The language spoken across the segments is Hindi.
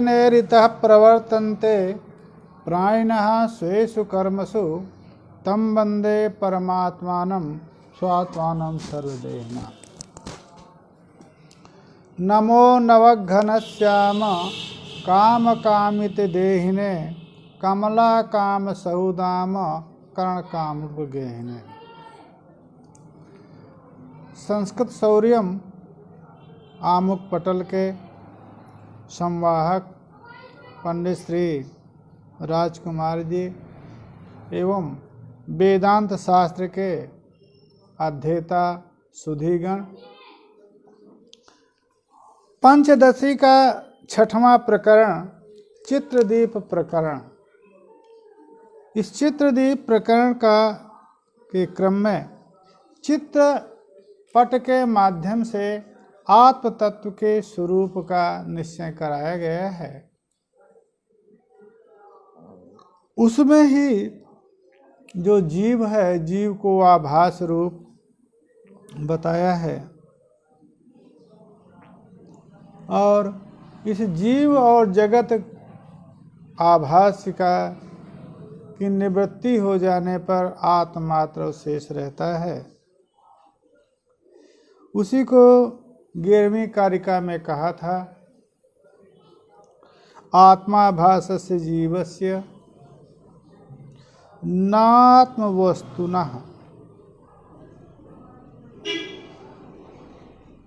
येनेरितः प्रवर्तन्ते प्राणिनः स्वेषु कर्मसु तं वन्दे परमात्मानं स्वात्मानं सर्वदेहिनः। नमो नवघनश्याम कामकामित देहिने कमला काम सहुदाम कर्ण काम गेहिने। संस्कृत शौर्यम आमुख पटल के संवाहक पंडित श्री राजकुमार जी एवं वेदांत शास्त्र के अध्येता सुधीगण, पंचदशी का छठवां प्रकरण चित्रदीप प्रकरण। इस चित्रदीप प्रकरण के क्रम में चित्र पट के माध्यम से आत्म तत्व के स्वरूप का निश्चय कराया गया है। उसमें ही जो जीव है, जीव को आभास रूप बताया है और इस जीव और जगत आभास की निवृत्ति हो जाने पर आत्मात्र शेष रहता है। उसी को 11वीं कारिका में कहा था, आत्माभासस्य जीवस्य नात्मवस्तुनः।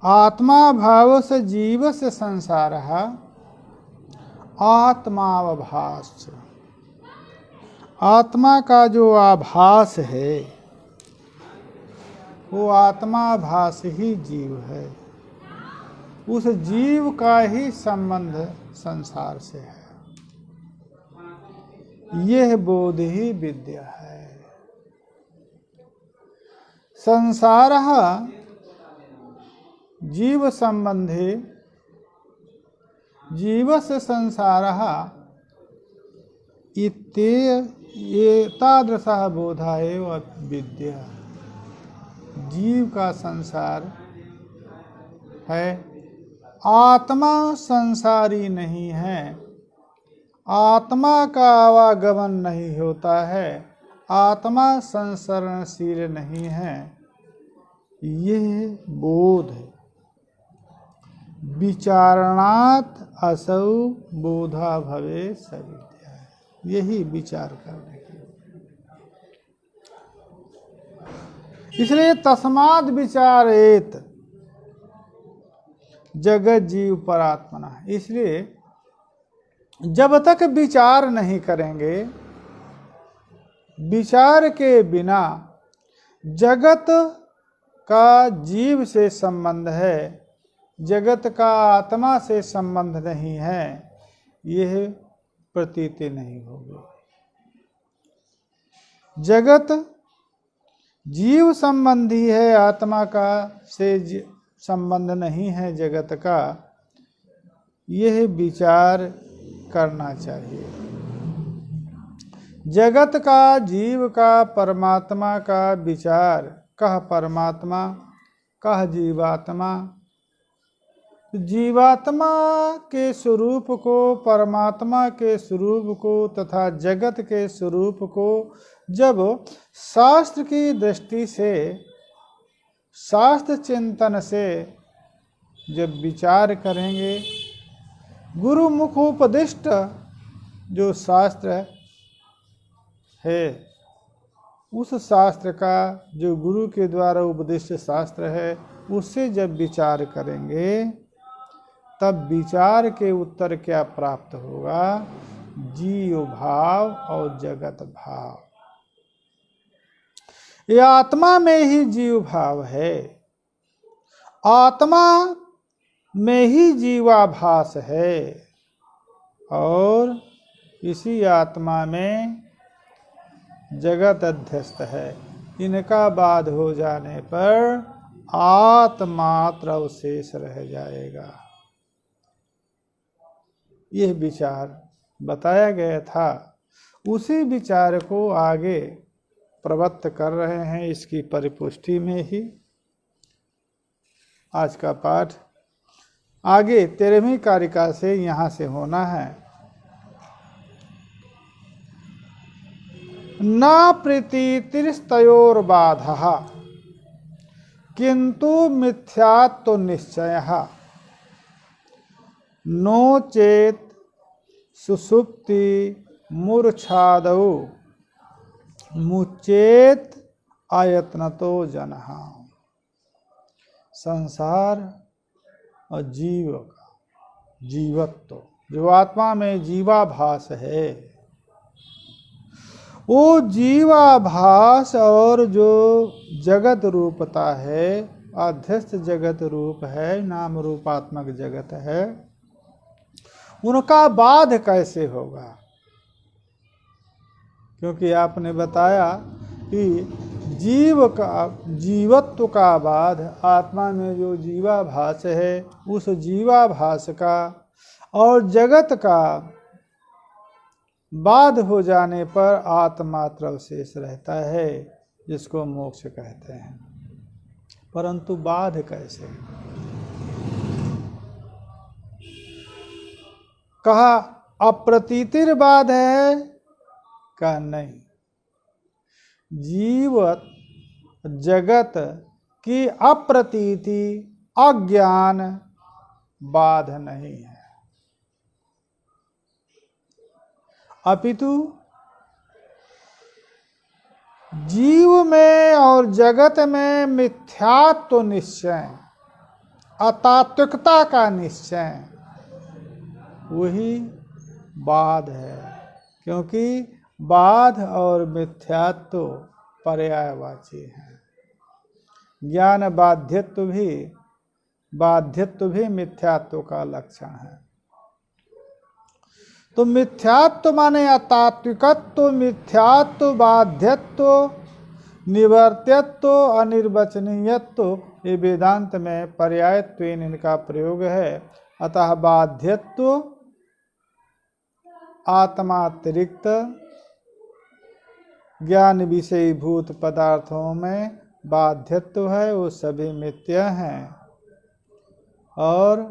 आत्माभावस्य जीवस्य संसारः आत्मावभास। आत्मा का जो आभास है वो आत्माभास ही जीव है। उस जीव का ही संबंध संसार से है। यह बोध ही विद्या है। संसारः जीव संबंधी जीवस्य संसारः एतादृशः बोधा एव विद्या। जीव का संसार है, आत्मा संसारी नहीं है, आत्मा का आवागमन नहीं होता है, आत्मा संसरणशील नहीं है। यह बोध है। विचारणात् असौ बोधा भवे सविद्या। यही विचार करने की। इसलिए तस्माद् विचारेत जगत जीव परात्मना। इसलिए जब तक विचार नहीं करेंगे, विचार के बिना जगत का जीव से संबंध है, जगत का आत्मा से संबंध नहीं है, यह प्रतीति नहीं होगी। जगत जीव संबंधी है, आत्मा का से संबंध नहीं है जगत का। यह विचार करना चाहिए। जगत का, जीव का, परमात्मा का विचार, कह परमात्मा कह जीवात्मा। जीवात्मा के स्वरूप को, परमात्मा के स्वरूप को तथा जगत के स्वरूप को जब शास्त्र की दृष्टि से, शास्त्र चिंतन से जब विचार करेंगे, गुरु मुखोपदिष्ट जो शास्त्र है, उस शास्त्र का, जो गुरु के द्वारा उपदिष्ट शास्त्र है, उससे जब विचार करेंगे तब विचार के उत्तर क्या प्राप्त होगा? जीव भाव और जगत भाव। ये आत्मा में ही जीव भाव है, आत्मा में ही जीवाभास है और इसी आत्मा में जगत अध्यस्त है। इनका बाध हो जाने पर आत्मात्र अवशेष रह जाएगा। यह विचार बताया गया था, उसी विचार को आगे प्रवत्त कर रहे हैं। इसकी परिपुष्टि में ही आज का पाठ आगे 13वीं कारिका से यहाँ से होना है। न प्रीतिर्स्तयोर्बाधः किंतु मिथ्यात्व निश्चयः नो चेत सुषुप्ति मूर्छादौ मुचेत आयत्नतो जनः। संसार और जीव का जीवत्व, जो आत्मा में जीवाभास है, वो जीवाभास और जो जगत रूपता है, अध्यस्त जगत रूप है, नाम रूपात्मक जगत है, उनका बाध कैसे होगा? क्योंकि आपने बताया कि जीव का जीवत्व का बाध, आत्मा में जो जीवाभास है उस जीवाभास का और जगत का बाध हो जाने पर आत्मात्र अवशेष रहता है, जिसको मोक्ष कहते हैं। परंतु बाध कैसे? कहा अप्रतीतिर बाध है? कहा नहीं, जीवत जगत की अप्रतीति अज्ञान बाध नहीं है, अपितु जीव में और जगत में मिथ्यात्व निश्चय, अतात्विकता का निश्चय, वही बाध है। क्योंकि बाध और मिथ्यात्व पर्यायवाची हैं। ज्ञान बाध्यत्व भी मिथ्यात्व का लक्षण है। तो मिथ्यात्व माने अतात्विकत्व, मिथ्यात्व, बाध्यत्व, निवर्त्यत्व, अनिर्वचनीयत्व, ये वेदांत में पर्यायत्वेन इनका प्रयोग है। अतः बाध्यत्व आत्मातिरिक्त ज्ञान विषयीभूत पदार्थों में बाध्यत्व है, वो सभी मिथ्या हैं। और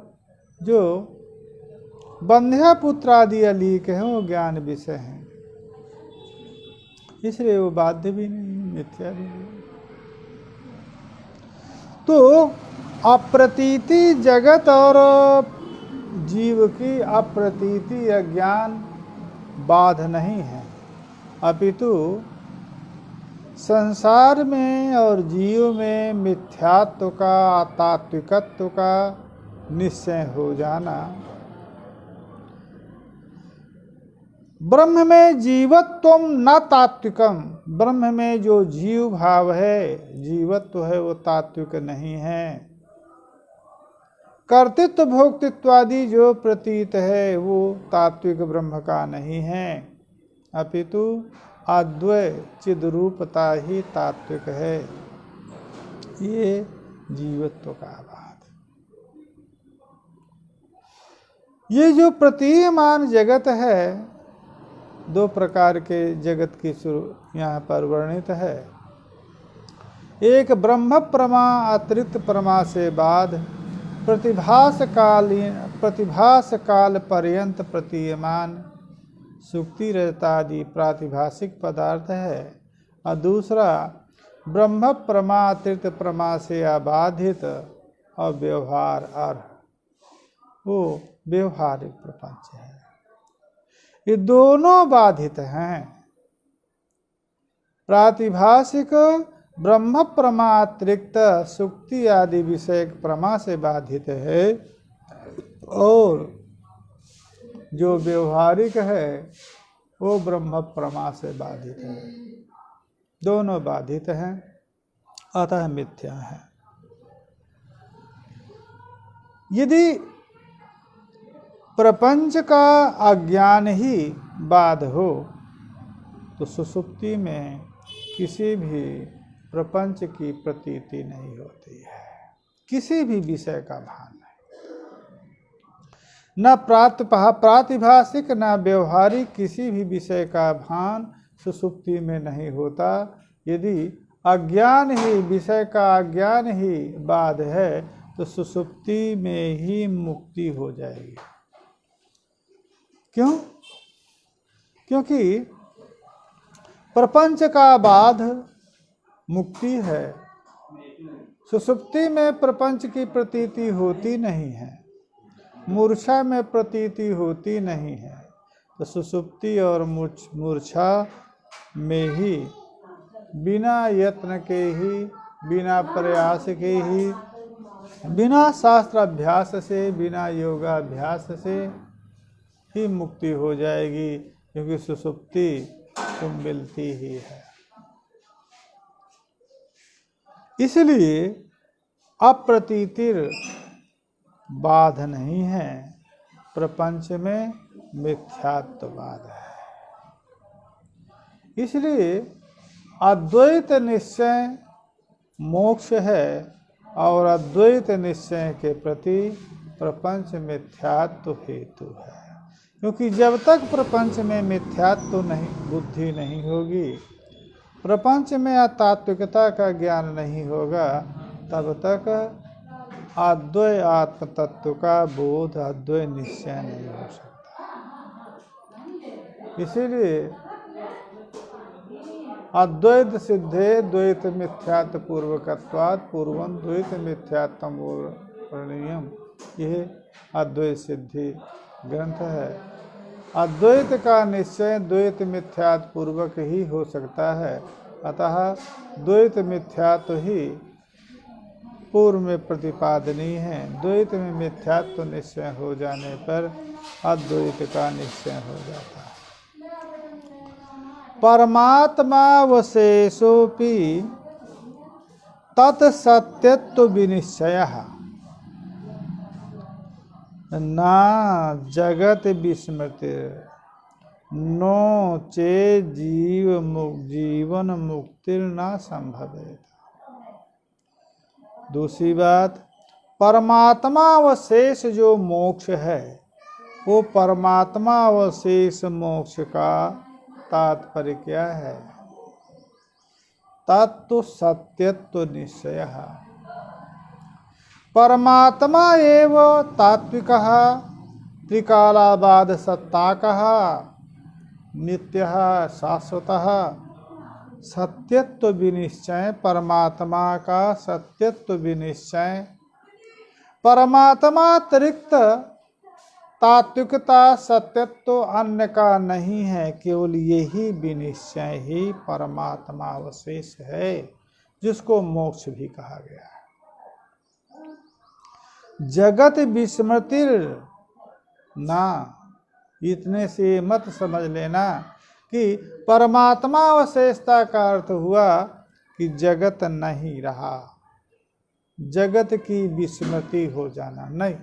जो बंध्या पुत्र आदि अलीक हैं वो ज्ञान विषय हैं, इसलिए वो बाध्य भी नहीं, मिथ्या भी नहीं। तो अप्रतीति जगत और जीव की अप्रतीति अज्ञान बाध नहीं है, अपितु संसार में और जीव में मिथ्यात्व का, तात्विकत्व का निश्चय हो जाना। ब्रह्म में जीवत्वम न तात्विकम, ब्रह्म में जो जीव भाव है, जीवत्व है, वो तात्विक नहीं है। कर्तृत्व भोक्तृत्वादि जो प्रतीत है वो तात्विक ब्रह्म का नहीं है, अपितु अद्वय चिद्रूपता ही तात्विक है। ये जीवत्व का बात। ये जो प्रतीयमान जगत है, दो प्रकार के जगत की यहाँ पर वर्णित है। एक ब्रह्म प्रमा अतिरिक्त प्रमा से बाद प्रतिभास काल पर्यंत प्रतीयमान सुक्ति रहतादि प्रातिभाषिक पदार्थ है, और दूसरा ब्रह्म प्रमा अतिरिक्त प्रमा से अबाधित और व्यवहार अर्ह, वो व्यवहारिक प्रपंच है। ये दोनों बाधित हैं। प्रातिभाषिक ब्रह्म प्रमातिरिक्त सुक्ति आदि विषय प्रमा से बाधित है, और जो व्यवहारिक है वो ब्रह्म प्रमा से बाधित है। दोनों बाधित हैं, अतः मिथ्या है। यदि प्रपंच का अज्ञान ही बाध हो तो सुषुप्ति में किसी भी प्रपंच की प्रतीति नहीं होती है, किसी भी विषय का भान नहीं, न प्रातिभाषिक न व्यवहारिक किसी भी विषय का भान सुषुप्ति में नहीं होता। यदि अज्ञान ही, विषय का अज्ञान ही बाध है तो सुषुप्ति में ही मुक्ति हो जाएगी। क्यों? क्योंकि प्रपंच का बाध मुक्ति है। सुषुप्ति में प्रपंच की प्रतीति होती नहीं है, मूर्छा में प्रतीति होती नहीं है। तो सुषुप्ति और मूर्छा में ही बिना यत्न के ही, बिना प्रयास के ही, बिना शास्त्राभ्यास से, बिना योगाभ्यास से ही मुक्ति हो जाएगी, क्योंकि सुषुप्ति तो मिलती ही है। इसलिए अप्रतीतिर बाध नहीं है, प्रपंच में मिथ्यात्ववाद है। इसलिए अद्वैत निश्चय मोक्ष है और अद्वैत निश्चय के प्रति प्रपंच मिथ्यात्व हेतु है। क्योंकि जब तक प्रपंच में मिथ्यात्व नहीं, बुद्धि नहीं होगी, प्रपंच में अतात्विकता का ज्ञान नहीं होगा, तब तक अद्वैत आत्म तत्व का बोध, अद्वैत निश्चय नहीं हो सकता। इसीलिए अद्वैत सिद्धे द्वैत मिथ्यात्व पूर्वकत्वात् पूर्वं द्वैत मिथ्यात्वम वर्णनीयम, यह अद्वैत सिद्धि ग्रंथ है। अद्वैत का निश्चय द्वैत मिथ्यात्व पूर्वक ही हो सकता है, अतः द्वैत मिथ्यात्व ही पूर्व में प्रतिपादनीय है। द्वैत में मिथ्यात्व निश्चय हो जाने पर अद्वैत का निश्चय हो जाता है। परमात्मावशेषोऽपि तत्सत्यत्व विनिश्चयः ना जगत विस्मृति नो चे जीवन मुक्तिर ना संभवेत। दूसरी बात, परमात्मा अवशेष जो मोक्ष है, वो परमात्मा अवशेष मोक्ष का तात्पर्य क्या है? तत्व सत्यत्व निश्चय। परमात्मा एव तात्विकः त्रिकालाबाद सत्ताकः नित्यः शाश्वतः। सत्यत्व विनिश्चय, परमात्मा का सत्यत्व विनिश्चय, परमात्मा अतिरिक्त तात्विकता सत्यत्व अन्य का नहीं है, केवल यही विनिश्चय ही परमात्मा अवशेष है, जिसको मोक्ष भी कहा गया है। जगत विस्मृतिर ना, इतने से मत समझ लेना कि परमात्मा अवशेषता का अर्थ हुआ कि जगत नहीं रहा, जगत की विस्मृति हो जाना नहीं।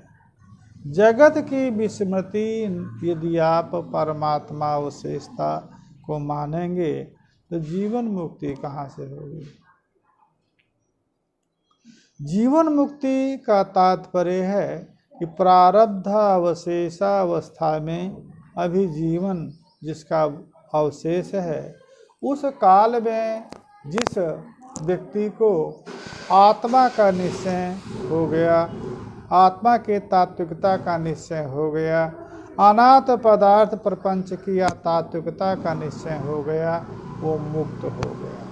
जगत की विस्मृति यदि आप परमात्मा अवशेषता को मानेंगे तो जीवन मुक्ति कहाँ से होगी? जीवन मुक्ति का तात्पर्य है कि प्रारब्ध अवशेषावस्था में अभी जीवन जिसका अवशेष है, उस काल में जिस व्यक्ति को आत्मा का निश्चय हो गया, आत्मा के तात्विकता का निश्चय हो गया, अनाथ पदार्थ प्रपंच की तात्विकता का निश्चय हो गया, वो मुक्त हो गया।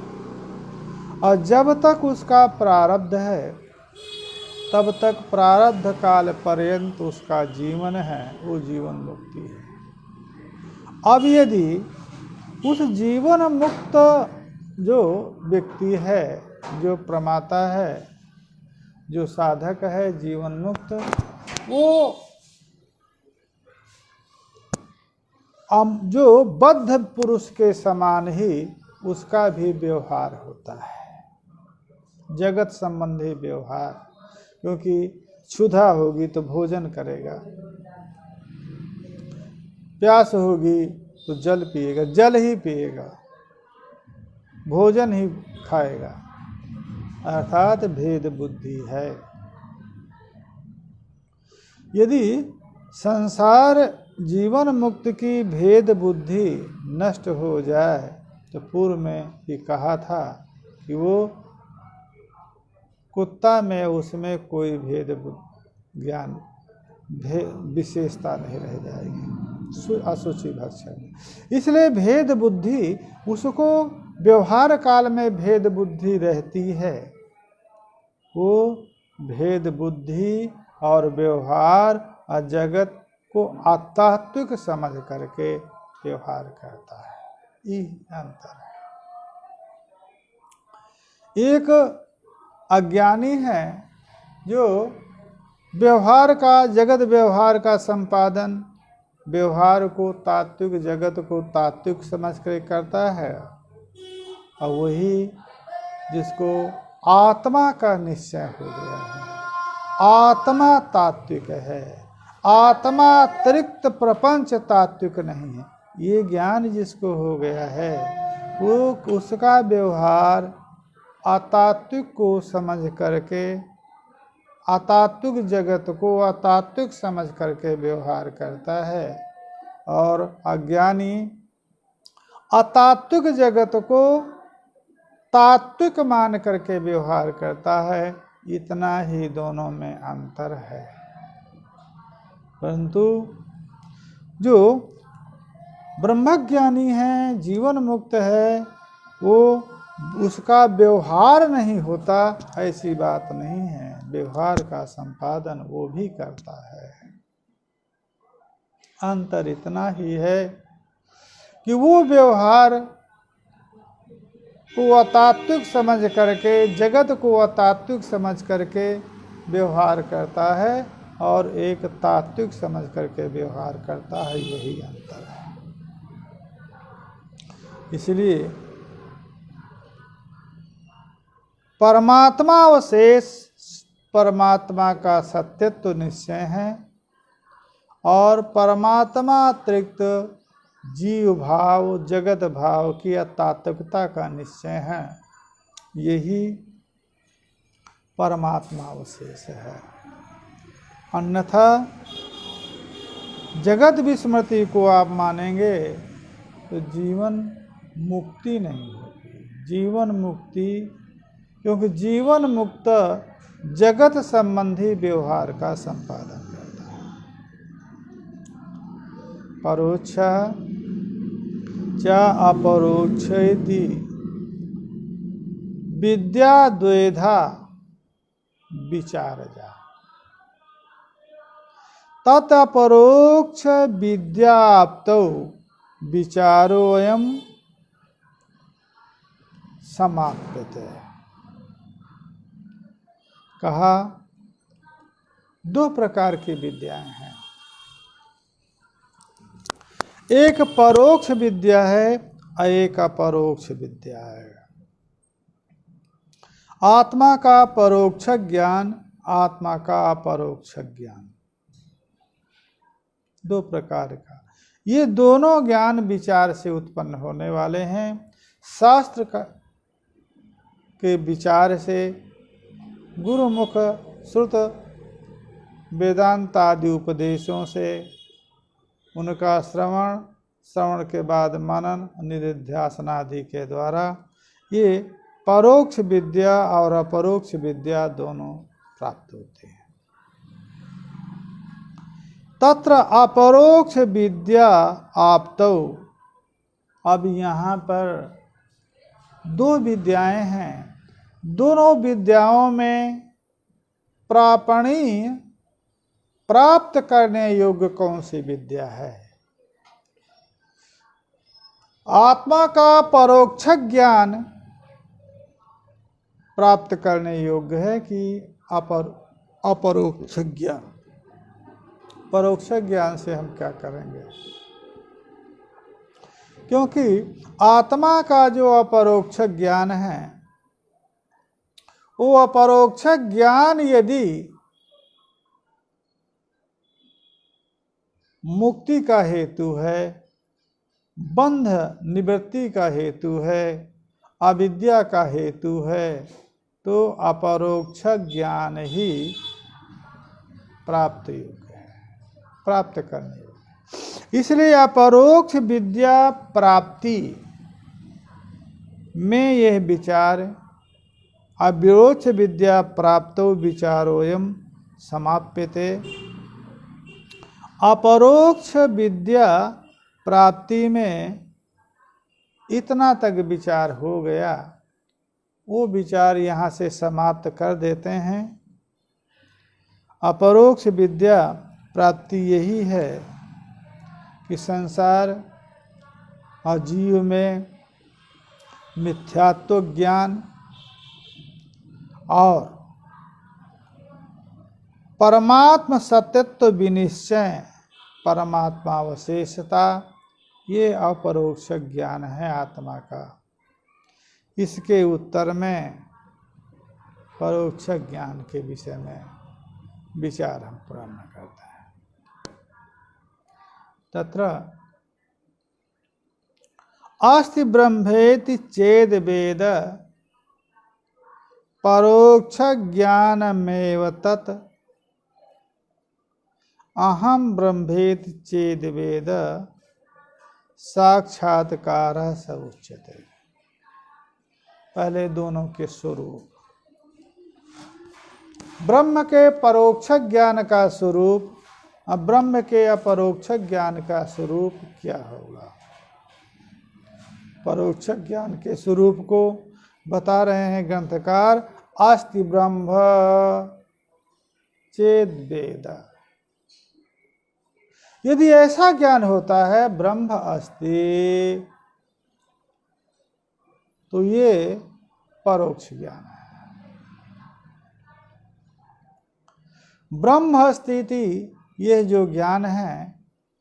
और जब तक उसका प्रारब्ध है, तब तक प्रारब्ध काल पर्यंत उसका जीवन है, वो जीवन मुक्ति है। अब यदि उस जीवन मुक्त जो व्यक्ति है, जो प्रमाता है, जो साधक है जीवन मुक्त, वो जो बद्ध पुरुष के समान ही उसका भी व्यवहार होता है, जगत संबंधी व्यवहार। क्योंकि क्षुधा होगी तो भोजन करेगा, प्यास होगी तो जल पिएगा, जल ही पिएगा, भोजन ही खाएगा, अर्थात भेद बुद्धि है। यदि संसार जीवन मुक्त की भेद बुद्धि नष्ट हो जाए, तो पूर्व में ये कहा था कि वो कुत्ता में उसमें कोई भेद ज्ञान विशेषता नहीं रह जाएगी अशुचि भक्षण। इसलिए भेद बुद्धि उसको व्यवहार काल में भेद बुद्धि रहती है, वो भेद बुद्धि और व्यवहार और जगत को अतात्विक समझ करके व्यवहार करता है। ये अंतर है। एक अज्ञानी है जो व्यवहार का जगत व्यवहार का संपादन व्यवहार को तात्विक जगत को तात्विक समझ कर करता है, और वही जिसको आत्मा का निश्चय हो गया है, आत्मा तात्विक है, आत्मा अतिरिक्त प्रपंच तात्विक नहीं है, ये ज्ञान जिसको हो गया है वो उसका व्यवहार अतात्विक को समझ करके अतात्विक जगत को अतात्विक समझ करके व्यवहार करता है, और अज्ञानी अतात्विक जगत को तात्विक मान करके व्यवहार करता है। इतना ही दोनों में अंतर है। परंतु जो ब्रह्मज्ञानी है, जीवन मुक्त है, वो उसका व्यवहार नहीं होता ऐसी बात नहीं है, व्यवहार का संपादन वो भी करता है। अंतर इतना ही है कि वो व्यवहार को अतात्विक समझ करके जगत को अतात्विक समझ करके व्यवहार करता है, और एक तात्विक समझ करके व्यवहार करता है, यही अंतर है। इसलिए परमात्मा अवशेष परमात्मा का सत्यत्व निश्चय है, और परमात्मा अतिरिक्त जीव भाव जगत भाव की अतात्विकता का निश्चय है, यही परमात्मा अवशेष है। अन्यथा जगत विस्मृति को आप मानेंगे तो जीवन मुक्ति नहीं होगी। जीवन मुक्ति, क्योंकि जीवन मुक्त जगत संबंधी व्यवहार का संपादन करता है। परोक्ष च अपरोक्षेति विद्या द्वेधा विचारजा तत् अपरोक्ष विद्याप्तौ विचारोऽयं समाप्यते। कहा दो प्रकार की विद्याएं हैं, एक परोक्ष विद्या है और एक अपरोक्ष विद्या है। आत्मा का परोक्ष ज्ञान, आत्मा का अपरोक्ष ज्ञान, दो प्रकार का। ये दोनों ज्ञान विचार से उत्पन्न होने वाले हैं। शास्त्र के विचार से, गुरुमुख श्रुत वेदांत आदि उपदेशों से, उनका श्रवण के बाद मनन निधिध्यासन आदि के द्वारा ये परोक्ष विद्या और अपरोक्ष विद्या दोनों प्राप्त होते हैं। तत्र अपरोक्ष विद्या आप्तौ, अब यहाँ पर दो विद्याएं हैं, दोनों विद्याओं में प्रापणीय प्राप्त करने योग्य कौन सी विद्या है? आत्मा का परोक्ष ज्ञान प्राप्त करने योग्य है कि अपरोक्ष ज्ञान? परोक्ष ज्ञान से हम क्या करेंगे? क्योंकि आत्मा का जो अपरोक्ष ज्ञान है, वो अपरोक्ष ज्ञान यदि मुक्ति का हेतु है, बंध निवृत्ति का हेतु है, अविद्या का हेतु है, तो अपरोक्ष ज्ञान ही प्राप्त योग्य है, प्राप्त करने योग्य। इसलिए अपरोक्ष विद्या प्राप्ति में यह विचार अविरोच विद्या प्राप्तो विचारोयम समाप्यते। अपरोक्ष विद्या प्राप्ति में इतना तक विचार हो गया, वो विचार यहाँ से समाप्त कर देते हैं। अपरोक्ष विद्या प्राप्ति यही है कि संसार और जीव में मिथ्यात्व ज्ञान और परमात्म सत्यत्व विनिश्चय, परमात्मा अवशेषता, ये अपरोक्ष ज्ञान है आत्मा का। इसके उत्तर में परोक्ष ज्ञान के विषय में विचार हम प्रारंभ करते हैं। तत्र अस्ति ब्रह्मेति चेद वेद परोक्ष ज्ञानमेव तत् अहम ब्रह्मेति चेद वेद साक्षात्कार स उच्यते। पहले दोनों के स्वरूप। ब्रह्म के परोक्ष ज्ञान का स्वरूप और ब्रह्म के अपरोक्ष ज्ञान का स्वरूप क्या होगा। परोक्ष ज्ञान के स्वरूप को बता रहे हैं ग्रंथकार, अस्ति ब्रह्म चेद वेद। यदि ऐसा ज्ञान होता है ब्रह्म अस्ति, तो ये परोक्ष ज्ञान है। ब्रह्म स्थिति यह जो ज्ञान है,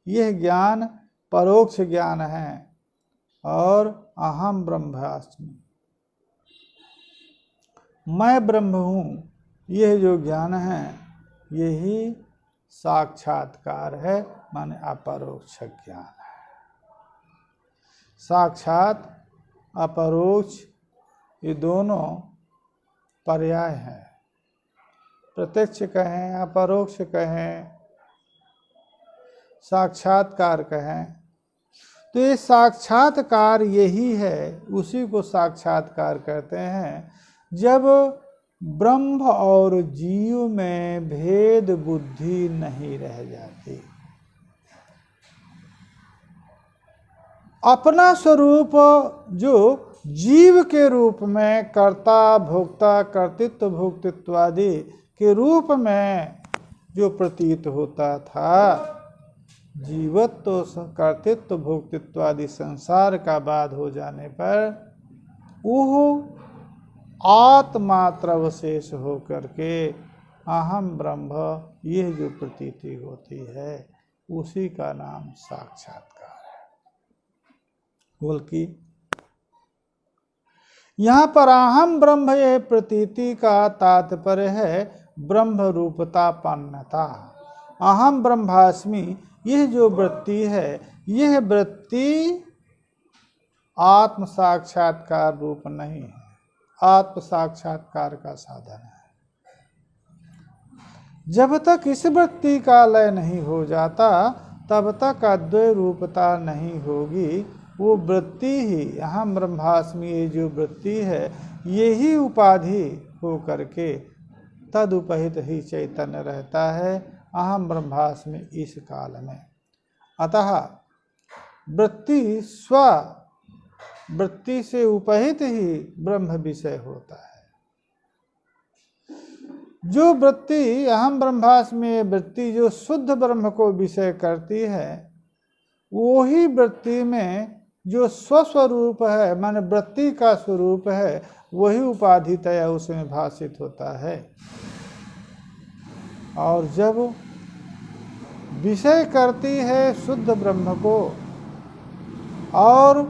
यह ज्ञान परोक्ष ज्ञान है। और अहम ब्रह्मास्मि, मैं ब्रह्म हूँ, यह जो ज्ञान है यही साक्षात्कार है, माने अपरोक्ष ज्ञान है। साक्षात अपरोक्ष ये दोनों पर्याय हैं। प्रत्यक्ष कहें, अपरोक्ष कहें, साक्षात्कार कहें, तो ये साक्षात्कार यही है, उसी को साक्षात्कार कहते हैं। जब ब्रह्म और जीव में भेद बुद्धि नहीं रह जाती, अपना स्वरूप जो जीव के रूप में कर्ता भोक्ता कर्तृत्व भोक्तृत्व आदि के रूप में जो प्रतीत होता था, जीवत्व तो कर्तृत्व भोक्तृत्व आदि संसार का बाध हो जाने पर वो आत्मात्र अवशेष हो करके अहम ब्रह्म यह जो प्रतीति होती है, उसी का नाम साक्षात्कार है। बोल की यहाँ पर अहम ब्रह्म यह प्रतीति का तात्पर्य है ब्रह्म रूपतापन्नता। अहम ब्रह्मास्मि यह जो वृत्ति है, यह वृत्ति आत्म साक्षात्कार रूप नहीं है, आत्म साक्षात्कार का साधन है। जब तक इस वृत्ति का लय नहीं हो जाता, तब तक अद्वय रूपता नहीं होगी। वो वृत्ति ही अहम ब्रह्मास्मि ये जो वृत्ति है, यही उपाधि हो करके तदुपहित ही चैतन्य रहता है अहम ब्रह्मास्मि इस काल में। अतः वृत्ति वृत्ति से उपहित ही ब्रह्म विषय होता है। जो वृत्ति अहम ब्रह्मास्मि वृत्ति जो शुद्ध ब्रह्म को विषय करती है, वही वृत्ति में जो स्वस्वरूप है, माने वृत्ति का स्वरूप है, वही उपाधितया उसमें भाषित होता है। और जब विषय करती है शुद्ध ब्रह्म को, और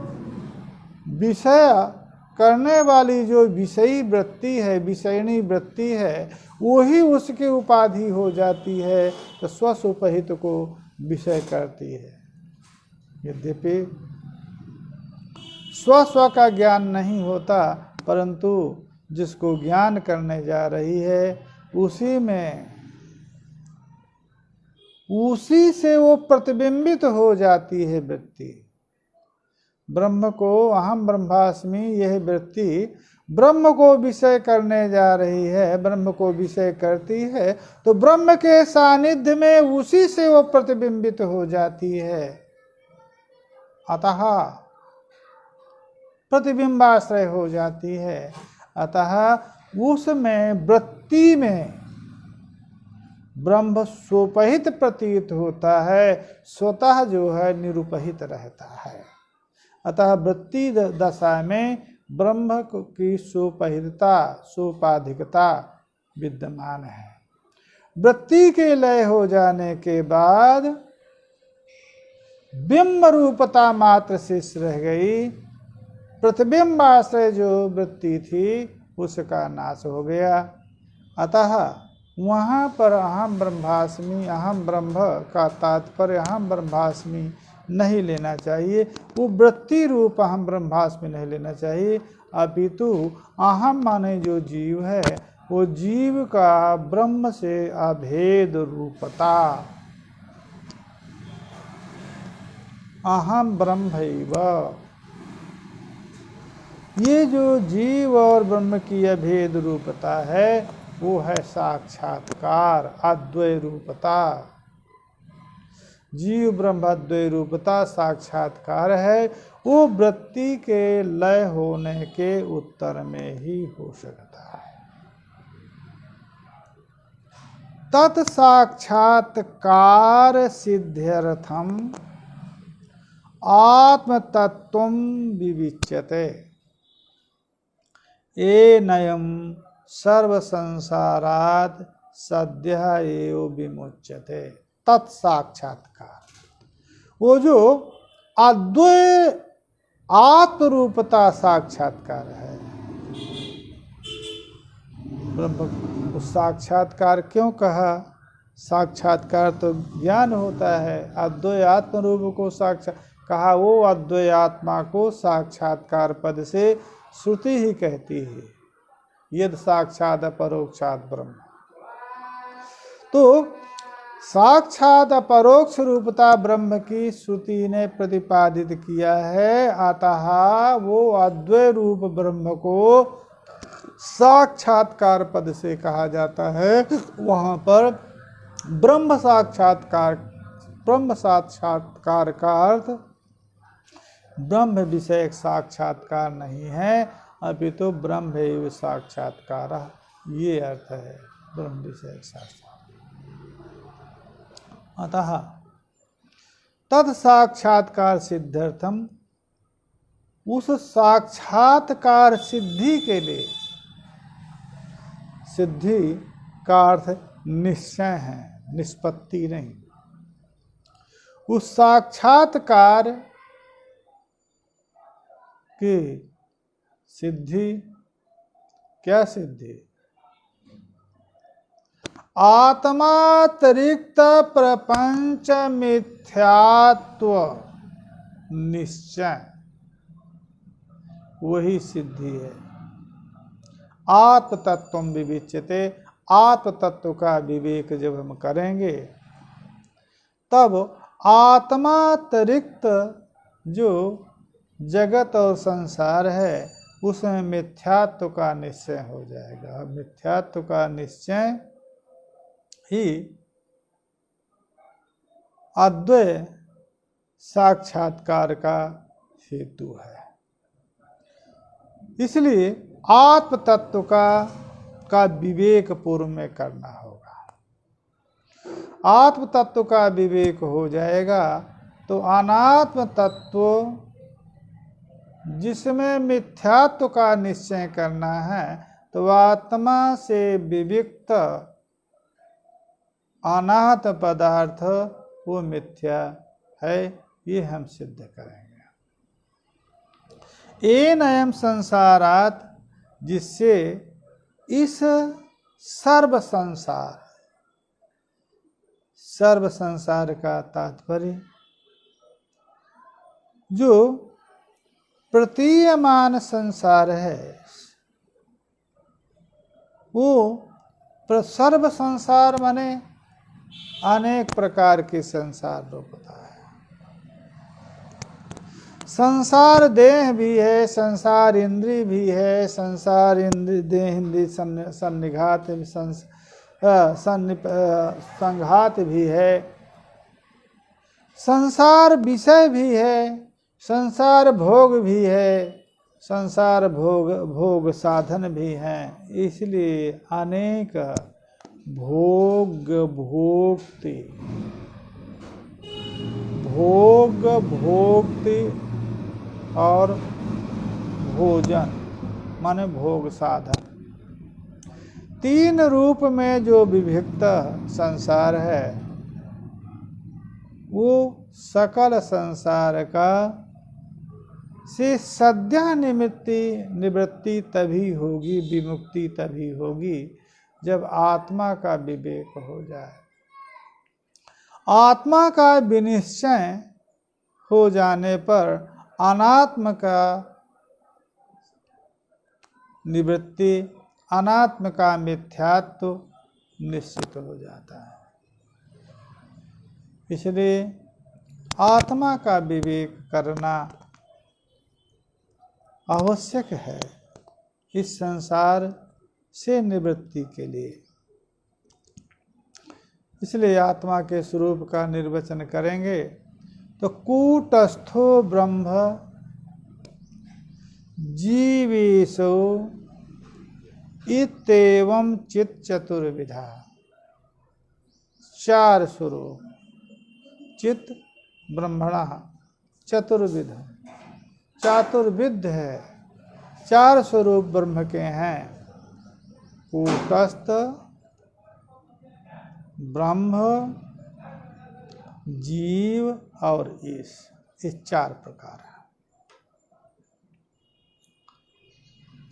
विषय करने वाली जो विषयी वृत्ति है, विषयणी वृत्ति है, वही उसकी उपाधि हो जाती है, तो स्वसुपहित को विषय करती है। यद्यपि स्व का ज्ञान नहीं होता, परंतु जिसको ज्ञान करने जा रही है, उसी से वो प्रतिबिंबित हो जाती है वृत्ति। ब्रह्म को अहम ब्रह्मास्मि यह वृत्ति ब्रह्म को विषय करने जा रही है, ब्रह्म को विषय करती है, तो ब्रह्म के सानिध्य में उसी से वो प्रतिबिंबित हो जाती है। अतः प्रतिबिंबाश्रय हो जाती है। अतः उसमें वृत्ति में ब्रह्म स्वोपहित प्रतीत होता है, स्वतः जो है निरुपहित रहता है। अतः वृत्ति दशा में ब्रह्म की स्वोपहितता स्वोपाधिकता विद्यमान है। वृत्ति के लय हो जाने के बाद बिंब रूपता मात्र शेष रह गई। प्रतिबिंब आश्रय जो वृत्ति थी उसका नाश हो गया। अतः वहाँ पर अहम ब्रह्मास्मि, अहम ब्रह्म का तात्पर्य अहम ब्रह्मास्मि नहीं लेना चाहिए, वो वृत्ति रूप अहम ब्रह्मास्मि नहीं लेना चाहिए, अपितु अहम माने जो जीव है वो जीव का ब्रह्म से अभेद रूपता, अहम ब्रह्मैव, ये जो जीव और ब्रह्म की अभेद रूपता है वो है साक्षात्कार, अद्वय रूपता। जीव ब्रह्म अद्वय रूपता साक्षात्कार है, वो वृत्ति के लय होने के उत्तर में ही हो सकता है। तत्साक्षात्कार सिद्ध्यर्थम आत्मतत्त्वं विविच्यते, एनयं सर्वसंसारात् सद्यः एव विमुच्यते। तत्साक्षात्कार, वो जो अद्वय आत्मरूपता साक्षात्कार है। ब्रह्म साक्षात्कार क्यों कहा? साक्षात्कार तो ज्ञान होता है, अद्वय आत्मरूप को साक्षात कहा। वो अद्वय आत्मा को साक्षात्कार पद से श्रुति ही कहती है, यद साक्षात अपरोक्षात ब्रह्म। तो साक्षात अपरोक्ष रूपता ब्रह्म की श्रुति ने प्रतिपादित किया है, अतः वो अद्वय रूप ब्रह्म को साक्षात्कार पद से कहा जाता है। वहाँ पर ब्रह्म साक्षात्कार का अर्थ ब्रह्म विषयक साक्षात्कार नहीं है, अभी तो ब्रह्म एव साक्षात्कार, ये अर्थ है ब्रह्म विषयक साक्षात्कार। अतः तत्साक्षात्कार सिद्ध्यर्थम, उस साक्षात्कार सिद्धि के लिए, सिद्धि का अर्थ निश्चय है, निष्पत्ति नहीं। उस साक्षात्कार की सिद्धि, क्या सिद्धि? आत्मातिरिक्त प्रपंच मिथ्यात्व निश्चय, वही सिद्धि है। आत्मतत्व विविच्यते, आत्म तत्व का विवेक जब हम करेंगे तब आत्मातिरिक्त जो जगत और संसार है उसमें मिथ्यात्व का निश्चय हो जाएगा। मिथ्यात्व का निश्चय ही अद्वय साक्षात्कार का हेतु है। इसलिए आत्म तत्व का विवेक पूर्व में करना होगा। आत्म तत्व का विवेक हो जाएगा तो अनात्म तत्व जिसमें मिथ्यात्व का निश्चय करना है, तो आत्मा से विविक्त अनाहत पदार्थ वो मिथ्या है, ये हम सिद्ध करेंगे। एनयम संसारात, जिससे इस सर्व संसार का तात्पर्य जो प्रतीयमान संसार है, वो सर्व संसार माने अनेक प्रकार के संसार रूपता है। संसार देह भी है, संसार इंद्री भी है, संसार इंद्री देह इंद्री सन्निघात संघात भी है, संसार विषय भी है, संसार भोग भी है, संसार भोग साधन भी हैं। इसलिए अनेक भोग भोक्ति और भोजन माने भोग साधन, तीन रूप में जो विभक्त संसार है, वो सकल संसार का से सद्या निवृत्ति तभी होगी, विमुक्ति तभी होगी जब आत्मा का विवेक हो जाए। आत्मा का विनिश्चय हो जाने पर अनात्म का निवृत्ति, अनात्म का मिथ्यात्व निश्चित हो जाता है। इसलिए आत्मा का विवेक करना आवश्यक है इस संसार से निवृत्ति के लिए। इसलिए आत्मा के स्वरूप का निर्वचन करेंगे तो कूटस्थो ब्रह्म जीवेशो इत्येवं चित चतुर्विधा। चार स्वरूप, चित ब्रह्मणा चतुर्विध, चातुर्विध है, चार स्वरूप ब्रह्म के हैं। कूटस्थ ब्रह्म, जीव और ईश, ये चार प्रकार है।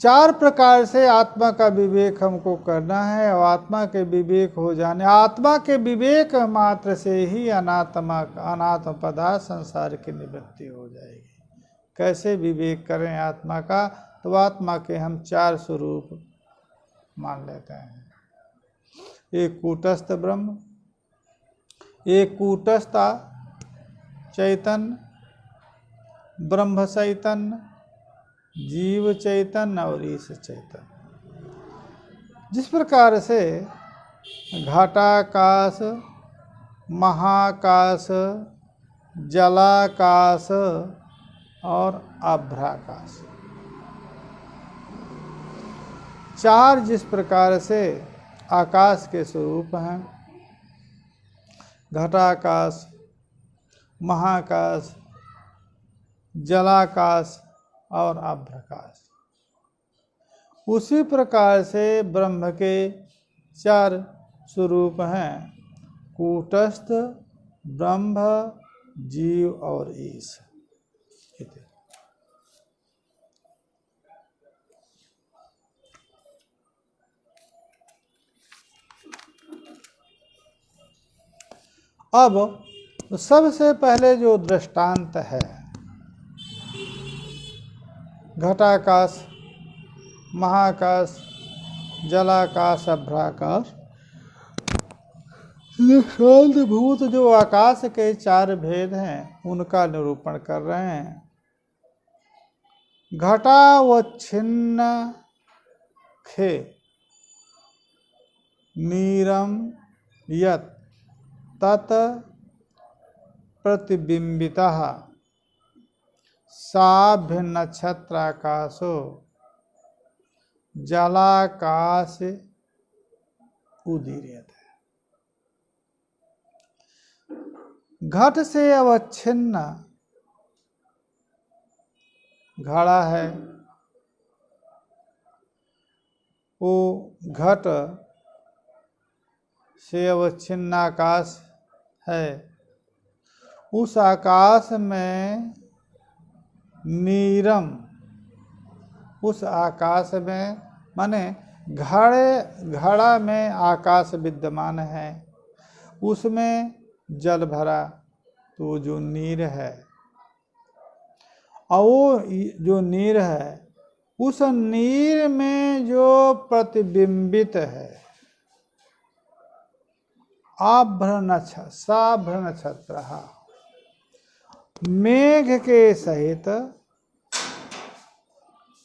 चार प्रकार से आत्मा का विवेक हमको करना है और आत्मा के विवेक हो जाने, आत्मा के विवेक मात्र से ही अनात्म पदार्थ संसार की निवृत्ति हो जाएगी। कैसे विवेक करें आत्मा का? तो आत्मा के हम चार स्वरूप मान लेते हैं। एक कूटस्थ ब्रह्म, एक कूटस्थ चैतन्य, ब्रह्म चैतन्य, जीव चैतन्य और ईश चैतन्य। जिस प्रकार से घटाकाश, महाकाश, जलाकाश और आभ्राकाश, चार जिस प्रकार से आकाश के स्वरूप हैं, घटाकाश, महाकाश, जलाकाश और आभ्राकाश, उसी प्रकार से ब्रह्म के चार स्वरूप हैं, कूटस्थ, ब्रह्म, जीव और ईश। अब सबसे पहले जो दृष्टांत है, घटाकाश, महाकाश, जलाकाश, अभ्राकाश, शांत भूत जो आकाश के चार भेद हैं उनका निरूपण कर रहे हैं। घटावच्छिन्न खे नीरम यत् तत् प्रतिबिंबितः साभ्यनक्षत्राकाशो जलाकाश उदीर्यते। घट से अवच्छिन्न घड़ा है, वो घट से अवच्छिन्न आकाश है। उस आकाश में नीरम, उस आकाश में माने घड़ा में आकाश विद्यमान है, उसमें जल भरा तो जो नीर है, और वो जो नीर है उस नीर में जो प्रतिबिंबित है साभ्र नक्षत्र, मेघ के सहित,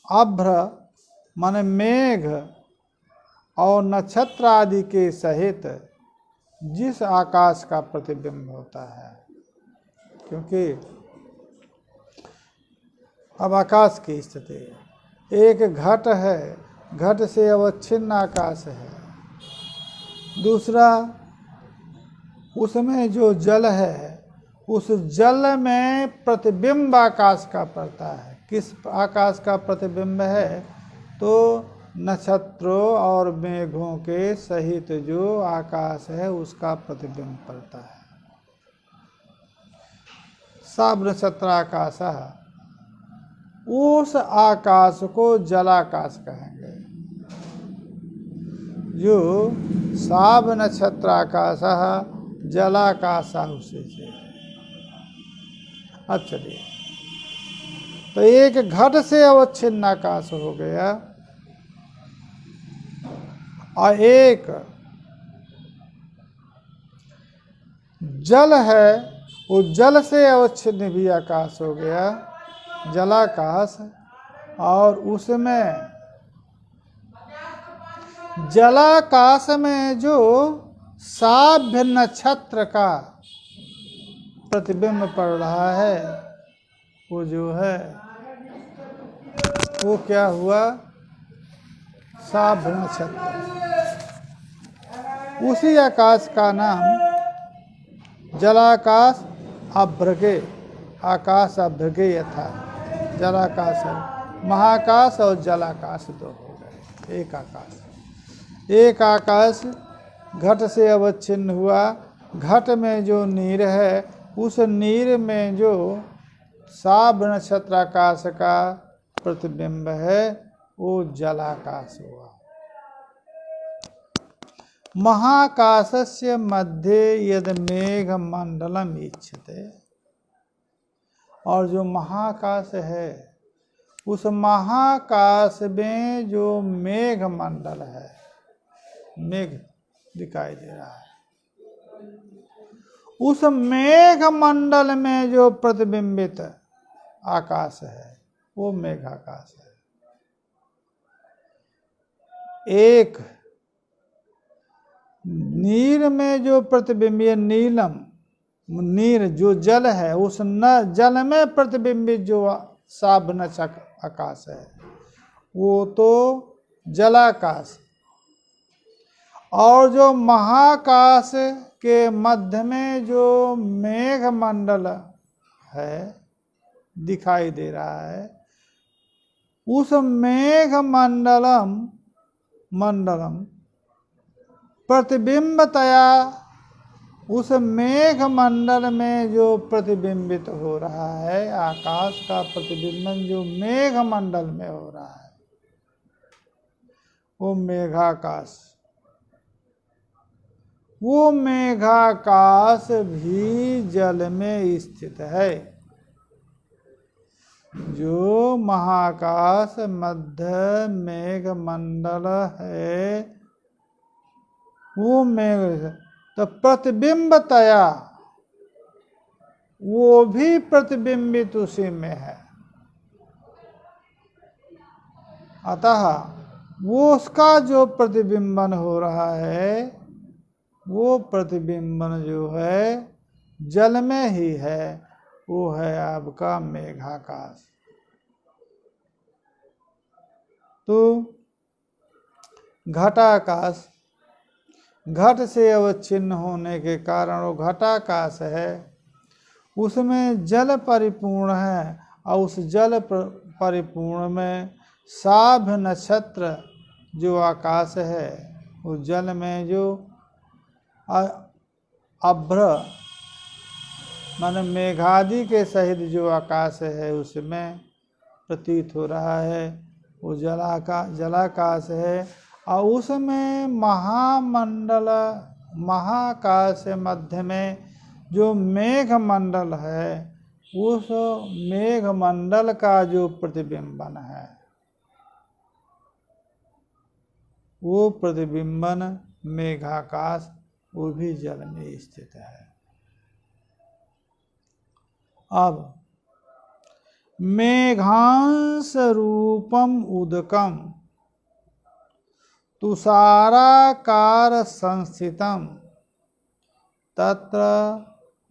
अभ्र माने मेघ और नक्षत्र आदि के सहित जिस आकाश का प्रतिबिंब होता है। क्योंकि अब आकाश की स्थिति, एक घट है, घट से अवच्छिन्न आकाश है। दूसरा, उसमें जो जल है, उस जल में प्रतिबिंब आकाश का पड़ता है। किस आकाश का प्रतिबिंब है? तो नक्षत्रों और मेघों के सहित जो आकाश है उसका प्रतिबिंब पड़ता है। सब नक्षत्र आकाश, उस आकाश को जलाकाश कहेंगे। जो साब नक्षत्र आकाश जलाकाश उसे से। अब चलिए, तो एक घट से अवच्छिन्न आकाश हो गया और एक जल है, वो जल से अवच्छिन्न भी आकाश हो गया, जलाकाश। और उसमें जलाकाश में जो साभ्य नक्षत्र का प्रतिबिंब पड़ रहा है, वो जो है वो क्या हुआ? साभ्य नक्षत्र। उसी आकाश का नाम जलाकाश अभ्रगे, आकाश अभ्रगे यथा। जलाकाश है, महाकाश और जलाकाश दो हो गए, एक आकाश। एक आकाश घट से अवच्छिन्न हुआ, घट में जो नीर है, उस नीर में जो साब नक्षत्र आकाश का प्रतिबिंब है, वो जलाकाश हुआ। महाकाशस्य मध्ये यद मेघ मंडलम इच्छते, और जो महाकाश है, उस महाकाश में जो मेघ मंडल है, मेघ दिखाई दे रहा है, उस मेघ मंडल में जो प्रतिबिंबित आकाश है, वो मेघाकाश है। एक नीर में जो प्रतिबिंबित नीलम, नीर जो जल है, उस न जल में प्रतिबिंबित जो साब नक्षत्र आकाश है, वो तो जलाकाश। और जो महाकाश के मध्य में जो मेघ मंडल है, दिखाई दे रहा है, उस मेघ मंडलम प्रतिबिंबतया, उस मेघ मंडल में जो प्रतिबिंबित हो रहा है, आकाश का प्रतिबिंबन जो मेघ मंडल में हो रहा है, वो मेघाकाश। वो मेघाकाश भी जल में स्थित है। जो महाकाश मध्य मेघ मंडल है, वो मेघ, तो प्रतिबिंबतया वो भी प्रतिबिंबित उसी में है। अतः वो उसका जो प्रतिबिंबन हो रहा है, वो प्रतिबिंबन जो है जल में ही है, वो है आपका मेघाकाश। तो घटाकाश, घट से अवच्छिन्न होने के कारण वो घटाकाश है, उसमें जल परिपूर्ण है, और उस जल परिपूर्ण में साभ नक्षत्र जो आकाश है, उस जल में जो अभ्र माने मेघादि के सहित जो आकाश है, उसमें प्रतीत हो रहा है, वो जलाकाश है। और उसमें महामंडल, महाकाश मध्य में जो मेघ मंडल है, उस मेघ मंडल का जो प्रतिबिंबन है, वो प्रतिबिंबन मेघाकाश, वो भी जल में स्थित है। अब मेघांश रूपम उदकम तुषाराकार संस्थितम तत्र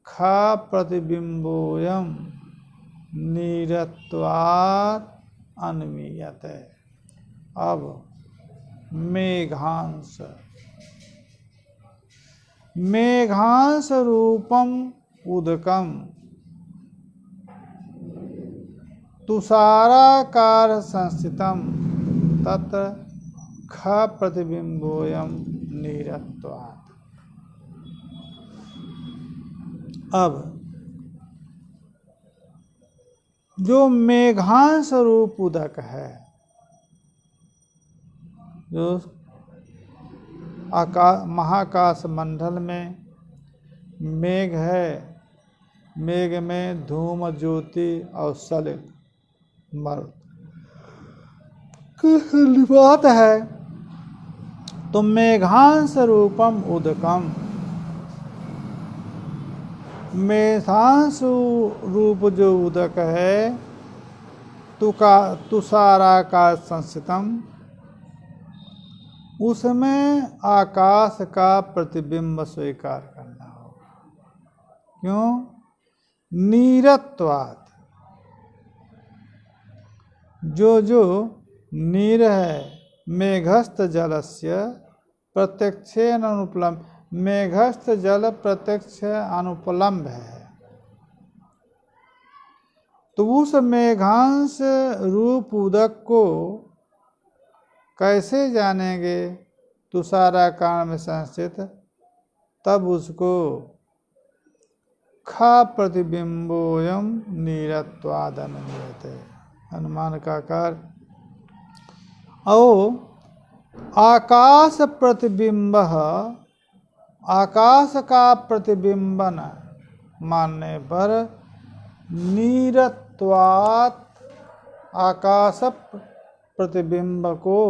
ख प्रतिबिंबोयम नीरत्वात् अन्मीयते। अब मेघांश, मेघांश रूपम उदकम तुषाराकार संस्थितम तत्र ख प्रतिबिंबोयम नीरत्वात्। अब जो मेघांश रूप उदक है, जो महाकाश मंडल में मेघ है, मेघ में धूम ज्योति और सलिल मर्द बात है, तो मेघांश रूपम उदकम, मेघांश रूप जो उदक है तुषाराकार संस्थितम, उसमें आकाश का प्रतिबिंब स्वीकार करना होगा। क्यों? नीरत्वात्, जो नीर है मेघस्थ जलस्य प्रत्यक्षेन अनुपलम्ब, मेघस्थ जल प्रत्यक्ष अनुपलम्ब है, तो उस मेघांश रूप उदक को कैसे जानेंगे? तुषाराकार में संस्थित, तब उसको ख प्रतिबिंबोयम नीरत्वाद अनुमीयते, अनुमान का कार। और आकाश प्रतिबिंब, आकाश का प्रतिबिंबन मानने पर नीरत्वात्, आकाश प्रतिबिंब को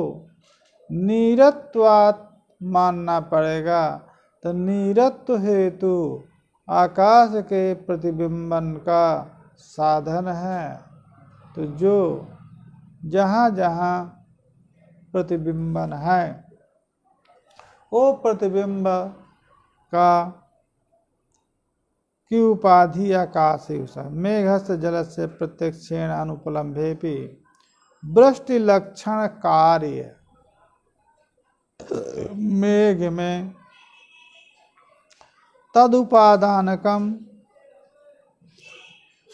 नीरत्वात् मानना पड़ेगा। तो नीरत्व हेतु आकाश के प्रतिबिंबन का साधन है। तो जो जहाँ जहाँ प्रतिबिंबन है वो प्रतिबिंब का की उपाधि आकाश ही उषा। मेघस्थ जलस्य प्रत्यक्षेण अनुपलम्भेपि वृष्टि लक्षण कार्य, मेघ में तदुपादानकम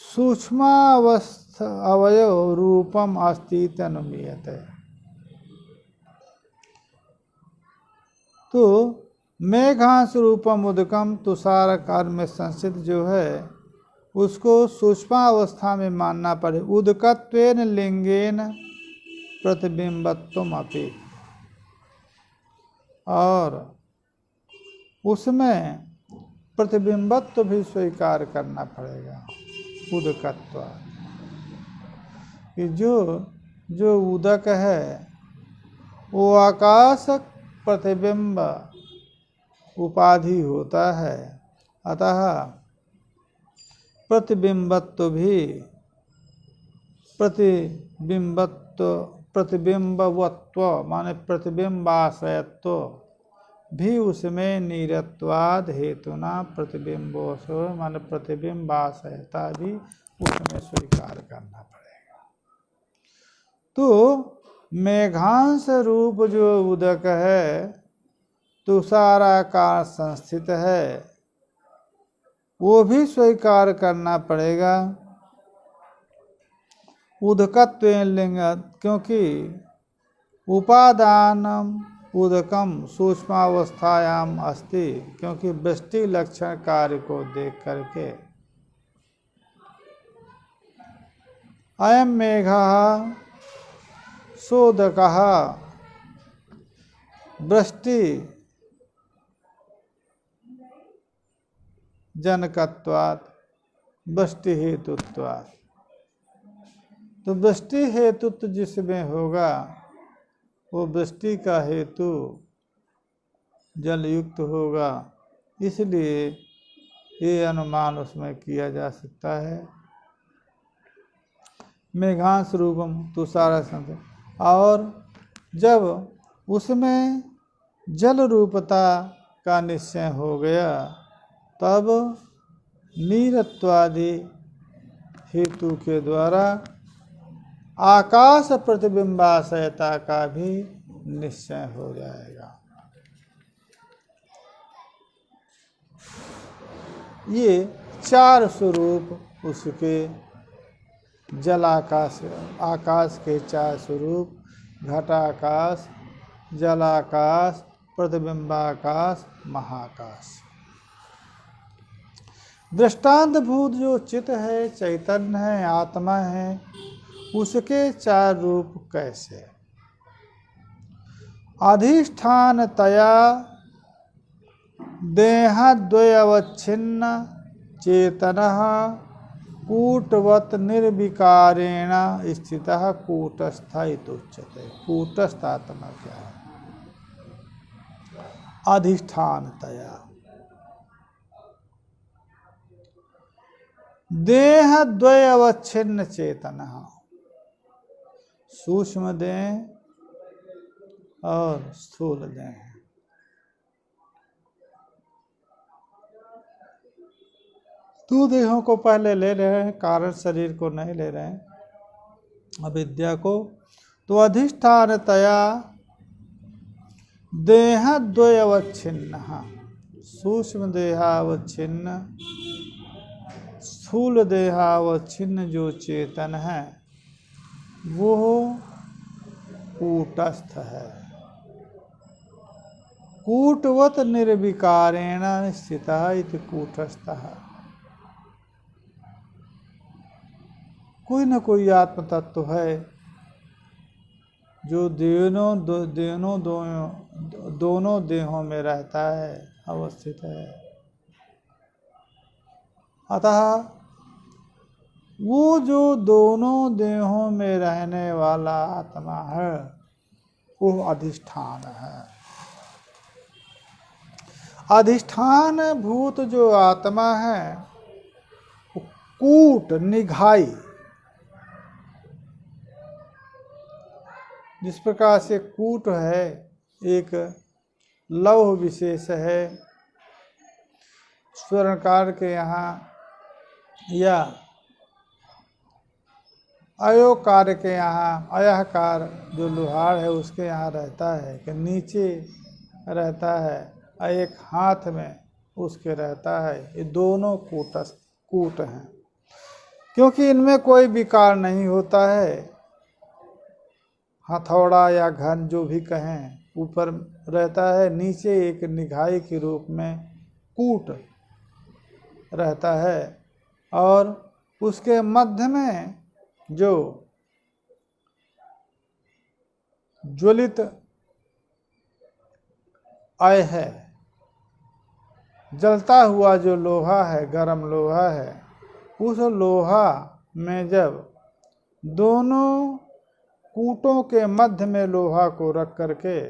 सूक्ष्मावस्था अवयव रूपम अस्ति अनुमीयते। तो मेघांश रूपम उदकम तुषाराकार में संस्थित जो है उसको सूक्ष्मावस्था में मानना पड़े। उदकत्वेन लिंगेन प्रतिबिंबत्वम अपि, और उसमें प्रतिबिंबत्व भी स्वीकार करना पड़ेगा। उदकत्व कि जो उदक है वो आकाश प्रतिबिंब उपाधि होता है, अतः प्रतिबिंबत्व भी प्रतिबिंबवत्व माने प्रतिबिंबाश्रयत्व भी उसमें नीरत्वाद हेतुना प्रतिबिंबोस माने प्रतिबिंबाश्रयता भी उसमें स्वीकार करना पड़ेगा। तो मेघांश रूप जो उदक है तुषाराकार संस्थित है, वो भी स्वीकार करना पड़ेगा। उदकत्व लिंग, क्योंकि उपादानम उदकम सूक्ष्मावस्थायाम अस्ति, क्योंकि वृष्टि लक्षण कार्य को देख करके अयम मेघः सोदकः वृष्टि जनकत्वात् वृष्टि हेतुत्वात्। तो वृष्टि हेतुत्व जिसमें होगा वो वृष्टि का हेतु जलयुक्त होगा, इसलिए ये अनुमान उसमें किया जा सकता है मेघांश रूपम तुषार संत, और जब उसमें जल रूपता का निश्चय हो गया तब नीरत्वादि हेतु के द्वारा आकाश प्रतिबिंबाशयता का भी निश्चय हो जाएगा। ये चार स्वरूप उसके जलाकाश, आकाश के चार स्वरूप, घटाकाश, जलाकाश, प्रतिबिंबाकाश, महाकाश। दृष्टांत भूत जो चित्त है, चैतन्य है, आत्मा है, उसके चार रूप कैसे? अधिष्ठानतया देहद्वयवच्छिन्न चेतनः कूटवत् निर्विकारेण स्थितः कूटस्थ इत्युच्यते। कूटस्थ आत्मा क्या है? अधिष्ठानतया देहद्वयवच्छिन्न चेतनः, सूक्ष्म देह और स्थूल देह। दो देहों को पहले ले रहे हैं, कारण शरीर को नहीं ले रहे हैं, अविद्या को। तो अधिष्ठानतया देहद्वयवच्छिन्न, सूक्ष्म देहावच्छिन्न स्थूल देहावच्छिन्न जो चेतन है वो कूटस्थ है। कूटवत् निर्विकारेण स्थितः इति कूटस्थः। कोई न कोई आत्म तत्व है जो दोनों देहों में रहता है, अवस्थित है। अतः वो जो दोनों देहों में रहने वाला आत्मा है वो अधिष्ठान है। अधिष्ठान भूत जो आत्मा है वो कूट, निघाई, जिस प्रकार से कूट है एक लौह विशेष है, स्वर्णकार के यहाँ या अयोकार के यहाँ, अयहकार जो लोहार है उसके यहाँ रहता है कि नीचे रहता है, एक हाथ में उसके रहता है। ये दोनों कूट हैं, क्योंकि इनमें कोई विकार नहीं होता है। हथौड़ा या घन जो भी कहें, ऊपर रहता है, नीचे एक निघाई के रूप में कूट रहता है, और उसके मध्य में जो ज्वलित अय है, जलता हुआ जो लोहा है, गर्म लोहा है, उस लोहा में जब दोनों कूटों के मध्य में लोहा को रख करके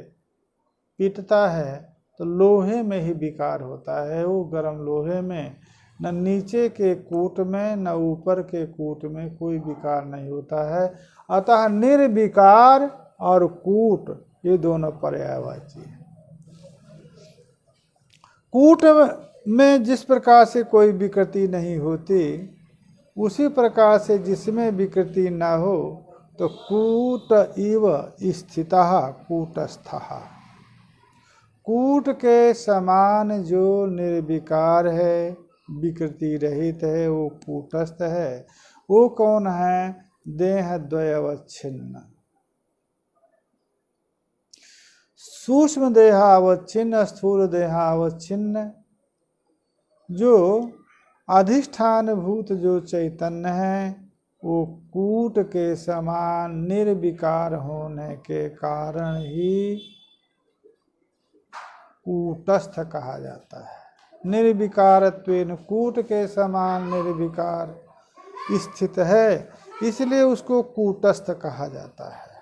पीटता है तो लोहे में ही विकार होता है। वो गर्म लोहे में न नीचे के कूट में न ऊपर के कूट में कोई विकार नहीं होता है। अतः निर्विकार और कूट ये दोनों पर्यायवाची हैं। कूट में जिस प्रकार से कोई विकृति नहीं होती, उसी प्रकार से जिसमें विकृति न हो तो कूट इव स्थितः कूटस्थः। कूट के समान जो निर्विकार है, विकृति रहित है, वो कूटस्थ है। वो कौन है? देहद्वयवच्छिन्न, सूक्ष्म देहावच्छिन्न, स्थूल देहावच्छिन्न जो अधिष्ठान भूत जो चैतन्य है, वो कूट के समान निर्विकार होने के कारण ही कूटस्थ कहा जाता है। निर्विकारत्वेन, कूट के समान निर्विकार स्थित है, इसलिए उसको कूटस्थ कहा जाता है।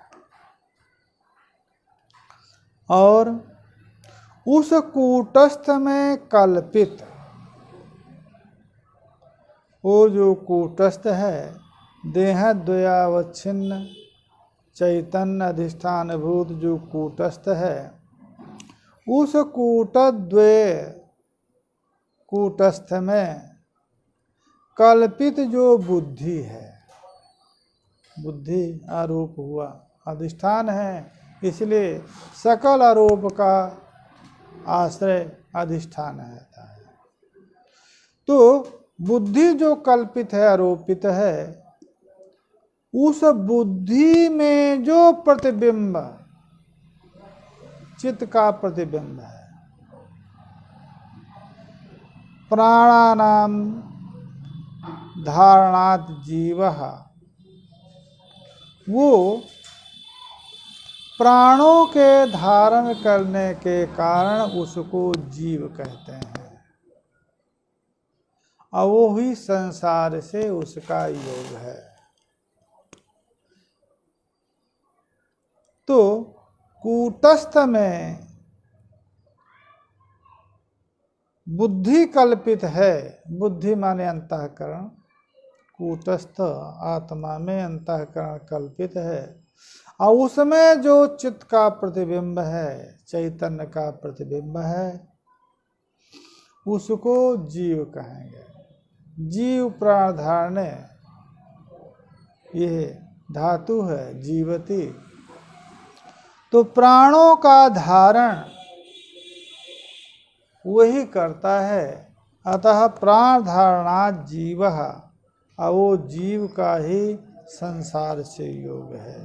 और उस कूटस्थ में कल्पित वो जो कूटस्थ है देहद्वयावच्छिन्न चैतन्य अधिष्ठान भूत जो कूटस्थ है, उस कूटस्थ में कल्पित जो बुद्धि है, बुद्धि आरोप हुआ, अधिष्ठान है, इसलिए सकल आरोप का आश्रय अधिष्ठान रहता है। तो बुद्धि जो कल्पित है, आरोपित है, उस बुद्धि में जो प्रतिबिंब, चित्त का प्रतिबिंब है, प्राणानाम धारणात् जीवः, वो प्राणों के धारण करने के कारण उसको जीव कहते हैं, और वो ही संसार से उसका योग है। तो कूटस्थ में बुद्धि कल्पित है, बुद्धि माने अंतःकरण, कूटस्थ आत्मा में अंतःकरण कल्पित है, और उसमें जो चित्त का प्रतिबिंब है, चैतन्य का प्रतिबिंब है, उसको जीव कहेंगे। जीव प्राधान्य ये धातु है, जीवति। तो प्राणों का धारण वही करता है, अतः प्राण धारणा जीव, और वो जीव का ही संसार से योग है।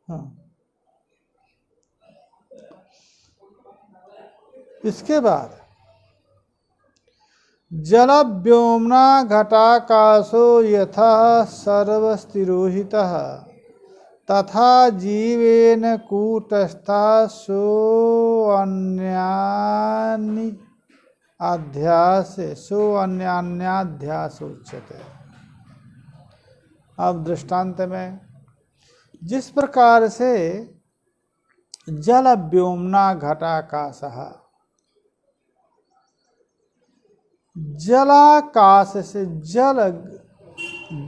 हाँ, इसके बाद जल व्योमना घटाकाशो यथा सर्वस्तिरोहितः तथा जीवेन कूटस्था सोऽन्यान्याध्यास उच्यते। अब दृष्टांत में जिस प्रकार से जल व्योमना घटाकाशः, जलाकाश से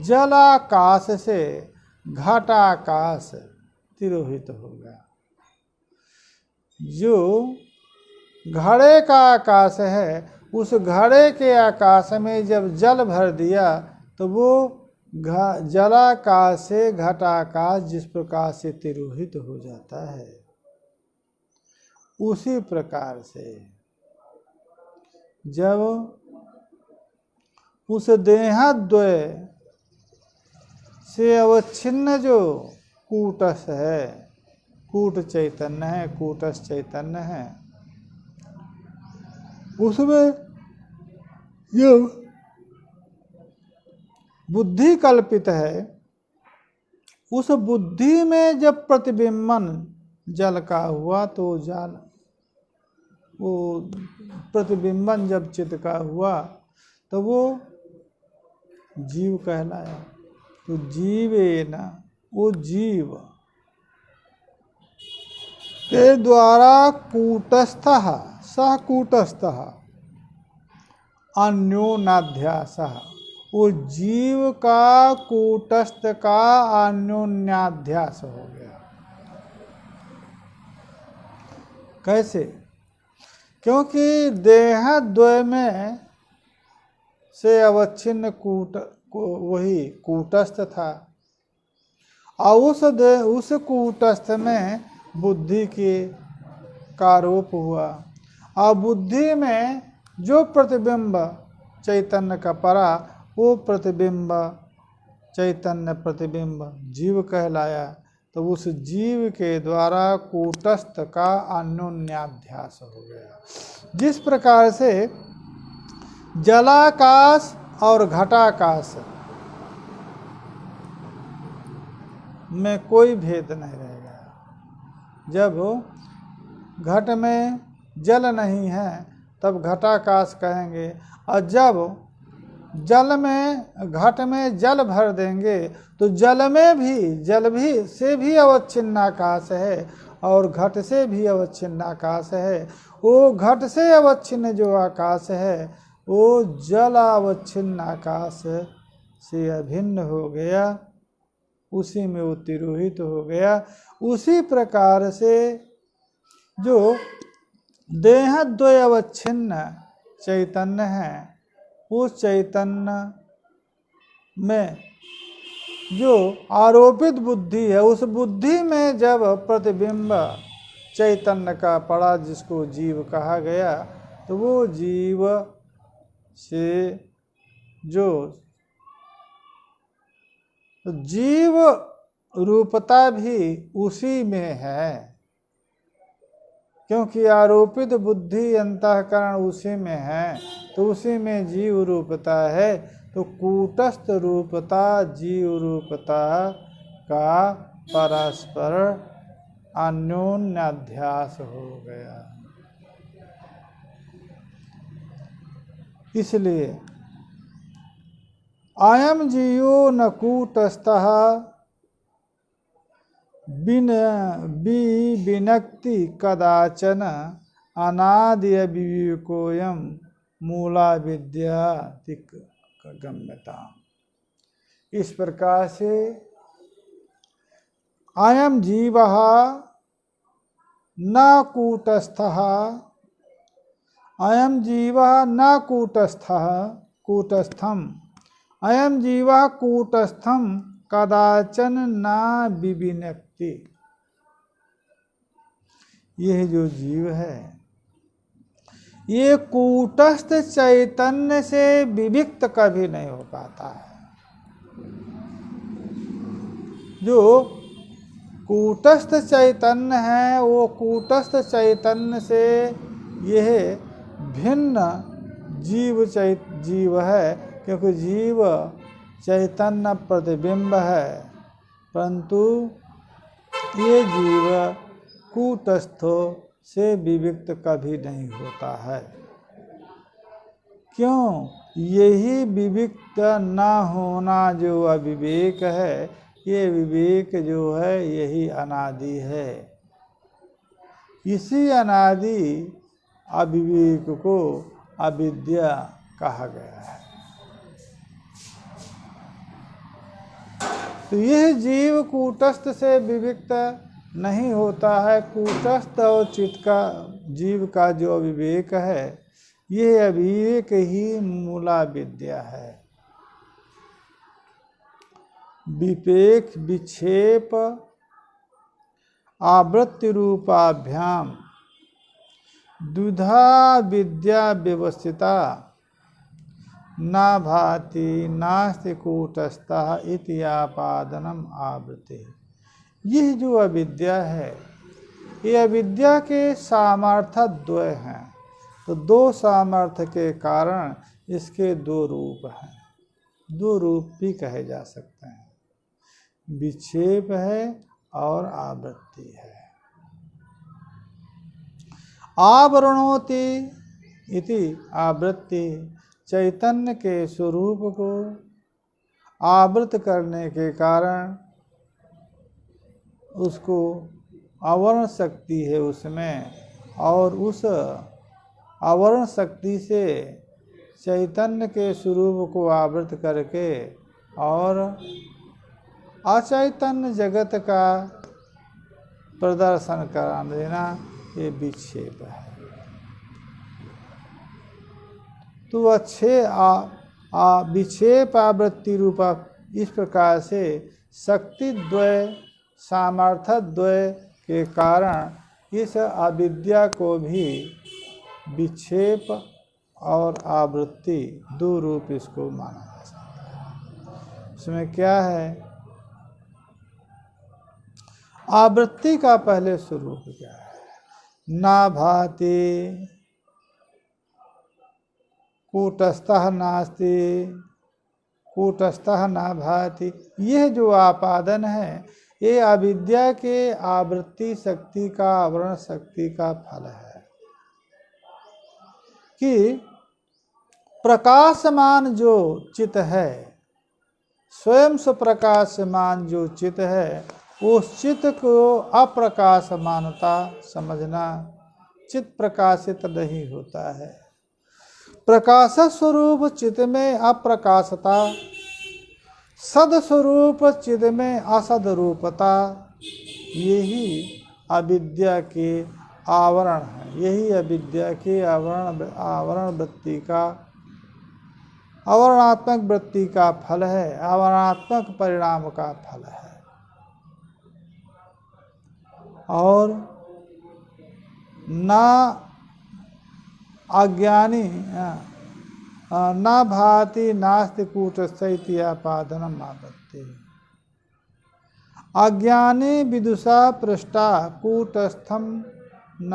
जलाकाश से घटाकाश तिरोहित हो गया। जो घड़े का आकाश है, उस घड़े के आकाश में जब जल भर दिया तो वो जलाकाश से घटाकाश जिस प्रकार से तिरोहित हो जाता है, उसी प्रकार से जब उस देहद्वय से अवच्छिन्न जो कूटस्थ है, कूट चैतन्य है, कूटस्थ चैतन्य है, उसमें जो बुद्धि कल्पित है, उस बुद्धि में जब प्रतिबिंबन जल का हुआ तो वो प्रतिबिंबन जब चित्त का हुआ तो वो जीव कहलाया। तो जीवेन, वो जीव के द्वारा कूटस्थः सह कूटस्थः अन्योन्याध्यासः, वो जीव का कूटस्थ का अन्योन्याध्यास हो गया। कैसे? क्योंकि देहद्वय में से अवच्छिन्न वही कूटस्थ था, और उस कूटस्थ में बुद्धि के आरोप हुआ, और बुद्धि में जो प्रतिबिंब चैतन्य का परा, वो प्रतिबिंब चैतन्य प्रतिबिंब जीव कहलाया। तो उस जीव के द्वारा कूटस्थ का अन्योन्याध्यास हो गया। जिस प्रकार से जलाकाश और घटाकाश में कोई भेद नहीं रहेगा। जब घट में जल नहीं है तब घटाकाश कहेंगे, और जब घट में जल भर देंगे तो जल भी से भी अवच्छिन्न आकाश है, और घट से भी अवच्छिन्न आकाश है। वो घट से अवच्छिन्न जो आकाश है वो जल अवच्छिन्न आकाश से अभिन्न हो गया, उसी में वो तिरोहित हो गया। उसी प्रकार से जो देहद्वय अवच्छिन्न चैतन्य है, उस चैतन्य में जो आरोपित बुद्धि है, उस बुद्धि में जब प्रतिबिंब चैतन्य का पड़ा, जिसको जीव कहा गया, तो वो जीव से जो जीव रूपता भी उसी में है, क्योंकि आरोपित बुद्धि अंतःकरण उसी में है, तो उसी में जीव रूपता है। तो कूटस्थ रूपता जीव रूपता का परस्पर अन्योन्याध्यास हो गया। इसलिए अयम जीवो न कूटस्थः विनक्ति कदाचन अनादि विवेकोयम मूला विद्या गम्यता। इस प्रकार से अयम जीवः न कूटस्थः, अयम जीवः न कूटस्थः कूटस्थम, अयम जीवः कूटस्थम कदाचन न विविनक्ति। यह जो जीव है ये कूटस्थ चैतन्य से विविक्त कभी नहीं हो पाता है। जो कूटस्थ चैतन्य है वो कूटस्थ चैतन्य से यह भिन्न जीव है, क्योंकि जीव चैतन्य प्रतिबिंब है, परंतु ये जीव कूटस्थों से विविक्त कभी नहीं होता है। क्यों? यही विविक्त न होना जो अविवेक है, ये विवेक जो है यही अनादि है। इसी अनादि अविवेक को अविद्या कहा गया है। तो यह जीव कूटस्थ से विविक्त नहीं होता है। कूटस्थ और चित्त का जीव का जो अविवेक है, यह अविवेक ही मूला विद्या है। विपेक विक्षेप आवृत्ति रूपाभ्याम द्विधा विद्या व्यवस्थिता न भाति नास्ति कूटस्थः इति आपादनम आवृत्ति। यह जो अविद्या है, ये अविद्या के सामर्थ्य द्वय हैं। तो दो सामर्थ्य के कारण इसके दो रूप हैं, दो रूप भी कहे जा सकते हैं, विक्षेप है और आवृत्ति है। आवरणोति इति आवृत्ति, चैतन्य के स्वरूप को आवृत करने के कारण उसको आवरण शक्ति है उसमें, और उस आवरण शक्ति से चैतन्य के स्वरूप को आवृत करके और अचैतन्य जगत का प्रदर्शन करा देना, ये विक्षेप है। तो अच्छे विक्षेप आवृत्ति रूपा इस प्रकार से शक्ति द्वय सामर्थ्य द्वय के कारण इस अविद्या को भी विक्षेप और आवृत्ति दो रूप इसको माना जा सकता है। इसमें क्या है? आवृत्ति का पहले स्वरूप क्या है? ना भाति कूटस्थः नास्ति कूटस्थः ना भाति। यह जो आपादन है ये अविद्या के आवृत्ति शक्ति का, आवरण शक्ति का फल है कि प्रकाशमान जो चित्त है, स्वयं से प्रकाशमान जो चित्त है, उस चित्त को अप्रकाश मानता समझना। चित्त प्रकाशित नहीं होता है। प्रकाश स्वरूप चित्त में अप्रकाशता, सदस्वरूप चित्त में असद रूपता, यही अविद्या के आवरण है। यही अविद्या के आवरण वृत्ति का, आवरणात्मक वृत्ति का फल है, आवरणात्मक परिणाम का फल है। और ना अज्ञानी न भाति नास्ति कूटस्थैति आपादनम आपत्ति। अज्ञानी विदुषा पृष्ठा कूटस्थम न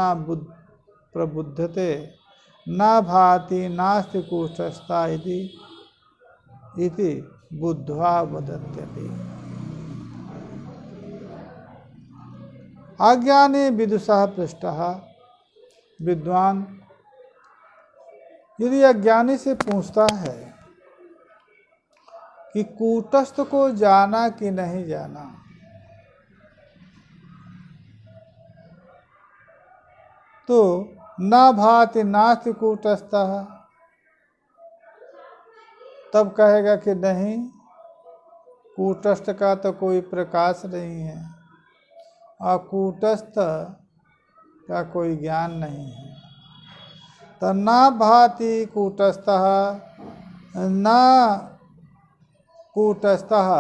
प्रबुद्धते न भाति नास्ति कूटस्था इति बुद्ध्वा वदत्यपि। अज्ञानी विदुषा पृष्ठः, विद्वान यदि अज्ञानी से पूछता है कि कूटस्थ को जाना कि नहीं जाना, तो न भाति नास्ति कूटस्थः, तब कहेगा कि नहीं, कूटस्थ का तो कोई प्रकाश नहीं है और कूटस्थ का कोई ज्ञान नहीं है। तो न भाति कूटस्थः न कूटस्थः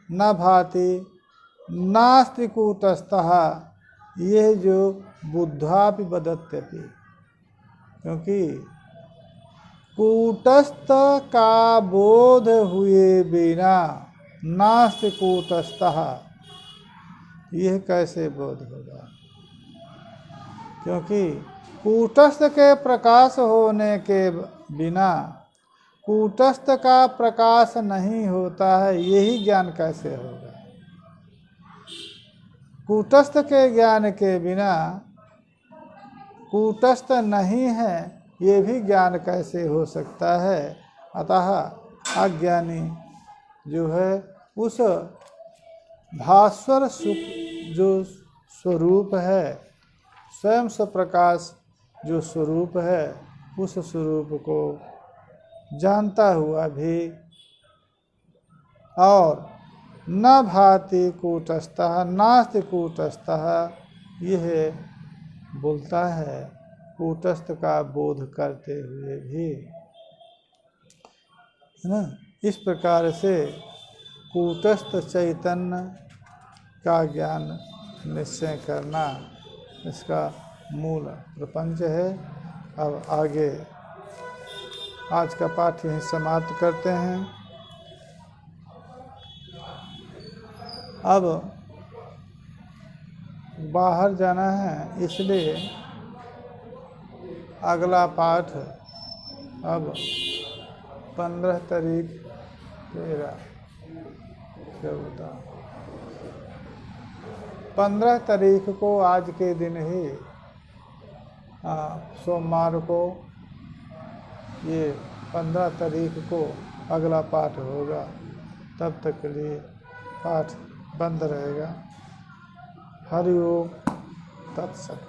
न भाति नास्ति कूटस्थः, ये जो बुद्ध्वापि वदत्यपि, क्योंकि कूटस्थ का बोध हुए बिना नास्ति कूटस्थः, यह कैसे बोध होगा? क्योंकि कूटस्थ के प्रकाश होने के बिना कूटस्थ का प्रकाश नहीं होता है, यही ज्ञान कैसे होगा? कूटस्थ के ज्ञान के बिना कूटस्थ नहीं है, ये भी ज्ञान कैसे हो सकता है? अतः अज्ञानी जो है उस भास्वर सुख जो स्वरूप है, स्वयं स्वप्रकाश जो स्वरूप है, उस स्वरूप को जानता हुआ भी और न भाति कूटस्थः नास्ति कूटस्थः, यह बोलता है कूटस्थ का बोध करते हुए भी, है ना। इस प्रकार से कूटस्थ चैतन्य का ज्ञान निश्चय करना इसका मूल प्रपंच है। अब आगे आज का पाठ यहीं समाप्त करते हैं। अब बाहर जाना है, इसलिए अगला पाठ अब 15 तारीख 13 14 15 तारीख को, आज के दिन ही सोमवार को, ये 15 तारीख को अगला पाठ होगा। तब तक के लिए पाठ बंद रहेगा। हरि ओम तत्सत।